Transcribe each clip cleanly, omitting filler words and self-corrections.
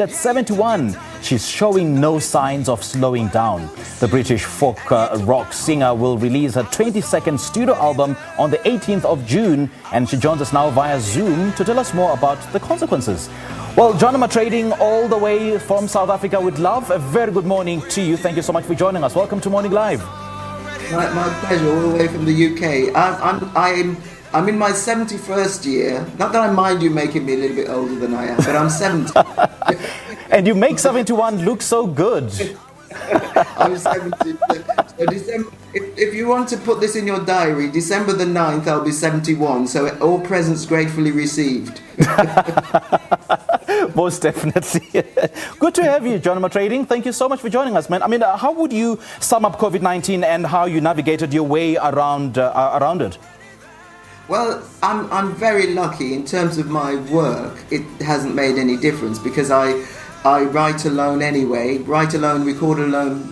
At 71, she's showing no signs of slowing down. The British folk rock singer will release her 22nd studio album on the 18th of June, and she joins us now via Zoom to tell us more about the consequences. Well, Joan Armatrading, all the way from South Africa with love, a very good morning to you. Thank you so much for joining us. Welcome to Morning Live. My pleasure, all the way from the UK. I'm in my 71st year. Not that I mind you making me a little bit older than I am, but I'm 70. And you make 71 look so good. I'm 70. So December, if you want to put this in your diary, December the 9th, I'll be 71. So all presents gratefully received. Most definitely. Good to have you, Joan Armatrading. Thank you so much for joining us, man. I mean, how would you sum up COVID-19 and how you navigated your way around it? Well, I'm very lucky in terms of my work. It hasn't made any difference because I write alone anyway. Write alone, record alone,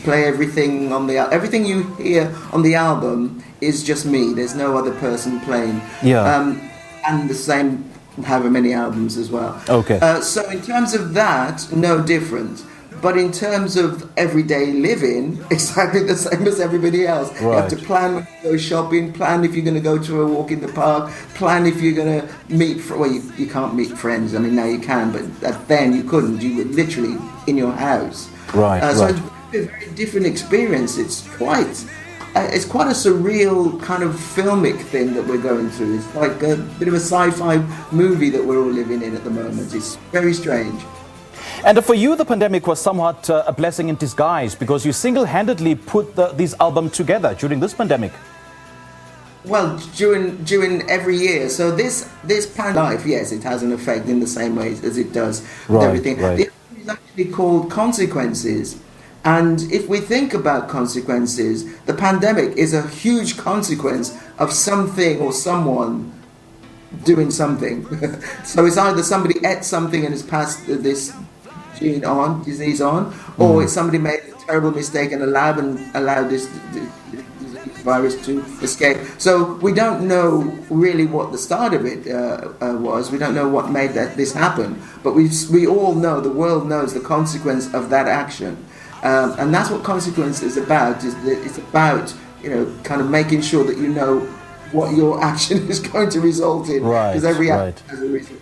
play everything on everything you hear on the album is just me. There's no other person playing. Yeah. And the same, however many albums as well. Okay. So in terms of that, no different. But in terms of everyday living, exactly the same as everybody else. Right. You have to plan when you go shopping, plan if you're going to go to a walk in the park, plan if you're going to meet, well, you can't meet friends. I mean, now you can, but then you couldn't. You were literally in your house. Right, So right. it's a very different experience. It's quite a surreal kind of filmic thing that we're going through. It's like a bit of a sci-fi movie that we're all living in at the moment. It's very strange. And for you, the pandemic was somewhat a blessing in disguise because you single-handedly put these albums together during this pandemic. Well, during every year. So this life, yes, it has an effect in the same way as it does with everything. Right. The album is actually called Consequences. And if we think about consequences, the pandemic is a huge consequence of something or someone doing something. So it's either somebody ate something and has passed this disease on, or somebody made a terrible mistake and allowed this virus to escape. So we don't know really what the start of it was. We don't know what made this happen, but we all know, the world knows the consequence of that action, and that's what consequence is about. It's about, kind of making sure that you know what your action is going to result in, because every action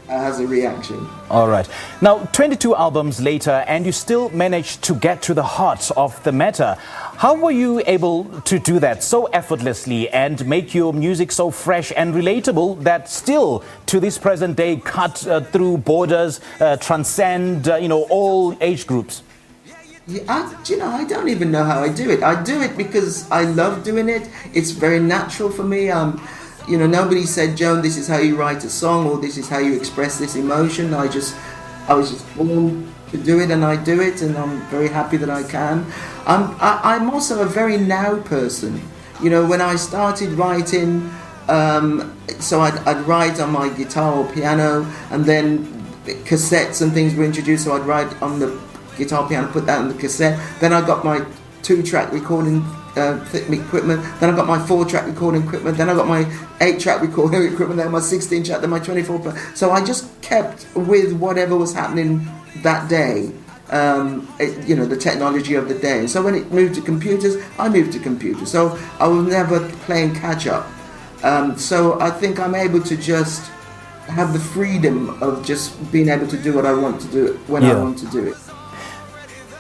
has a reaction. All right. Now, 22 albums later, and you still managed to get to the heart of the matter. How were you able to do that so effortlessly and make your music so fresh and relatable that still, to this present day, cut through borders, transcend, all age groups? Yeah, I don't even know how I do it. I do it because I love doing it. It's very natural for me. Nobody said, Joan, this is how you write a song, or this is how you express this emotion. I was just born to do it, and I do it, and I'm very happy that I can. I'm also a very now person. When I started writing, so I'd write on my guitar or piano, and then cassettes and things were introduced, so I'd write on the guitar, piano, put that on the cassette. Then I got my 2-track recording equipment. Then I got my 4-track recording equipment. Then I got my 8-track recording equipment. Then my 16-track. Then my 24. So I just kept with whatever was happening that day. The technology of the day. So when it moved to computers, I moved to computers. So I was never playing catch up. So I think I'm able to just have the freedom of just being able to do what I want to do when I want to do it.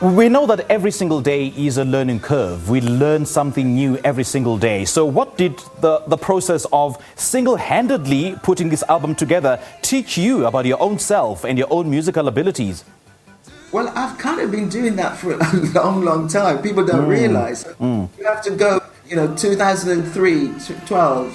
We know that every single day is a learning curve. We learn something new every single day. So what did the process of single-handedly putting this album together teach you about your own self and your own musical abilities? Well, I've kind of been doing that for a long, long time. People don't realize. You have to go, 2003, 12,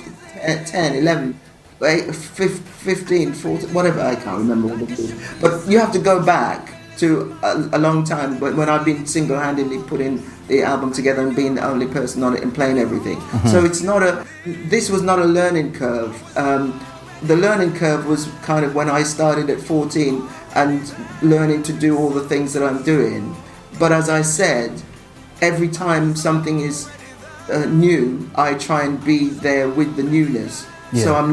10, 11, 15, 14, whatever, I can't remember what it is. But you have to go back to a long time when I've been single-handedly putting the album together and being the only person on it and playing everything. So this was not a learning curve. The learning curve was kind of when I started at 14 and learning to do all the things that I'm doing. But as I said, every time something is new, I try and be there with the newness. So I'm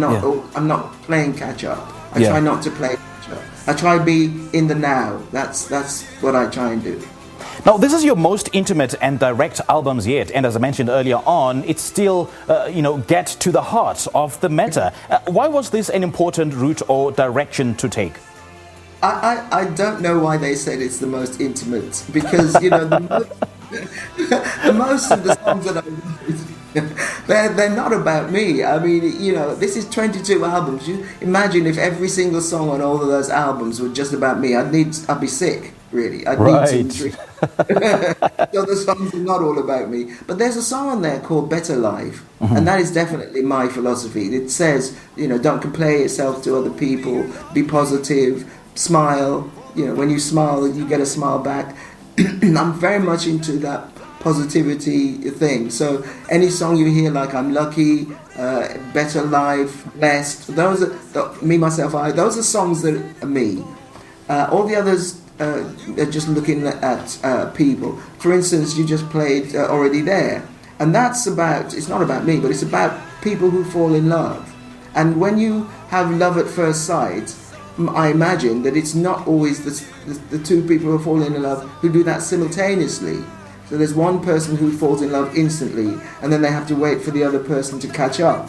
not playing catch up. I try not to play catch up. I try to be in the now. That's what I try and do. Now, this is your most intimate and direct albums yet, and as I mentioned earlier on, it's still, get to the heart of the matter. Why was this an important route or direction to take? I don't know why they said it's the most intimate, because the most of the songs that I write, they're not about me. I mean, this is 22 albums. You imagine if every single song on all of those albums were just about me. I'd be sick, really. I'd need some drink. So the songs are not all about me. But there's a song on there called Better Life, and that is definitely my philosophy. It says, don't compare yourself to other people, be positive, smile. When you smile, you get a smile back. I'm very much into that positivity thing. So any song you hear, like I'm Lucky, Better Life, Blessed, those are Me, Myself, I, those are songs that are me. All the others are just looking at people. For instance, you just played Already There, and that's about, it's not about me, but it's about people who fall in love. And when you have love at first sight, I imagine that it's not always the two people who fall in love who do that simultaneously. So there's one person who falls in love instantly, and then they have to wait for the other person to catch up.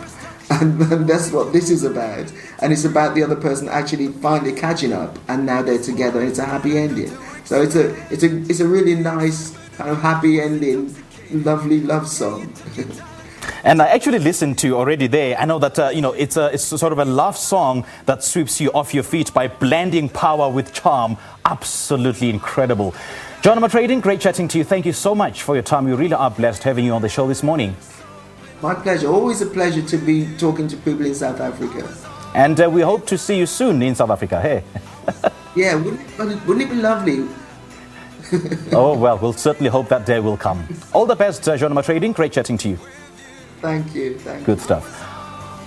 And that's what this is about. And it's about the other person actually finally catching up, and now they're together, and it's a happy ending. So it's a really nice kind of happy ending, lovely love song. And I actually listened to Already There. I know that, it's sort of a love song that sweeps you off your feet by blending power with charm. Absolutely incredible. Joan Armatrading, great chatting to you. Thank you so much for your time. We really are blessed having you on the show this morning. My pleasure. Always a pleasure to be talking to people in South Africa. And we hope to see you soon in South Africa. Hey. Yeah, wouldn't it be lovely? Oh, well, we'll certainly hope that day will come. All the best, Joan Armatrading. Great chatting to you. Thank you. Good stuff.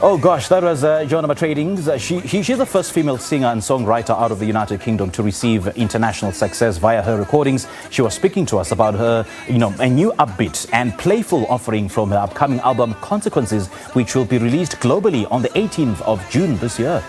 Oh gosh, that was Joan Armatrading. She's the first female singer and songwriter out of the United Kingdom to receive international success via her recordings. She was speaking to us about her, a new upbeat and playful offering from her upcoming album Consequences, which will be released globally on the 18th of June this year.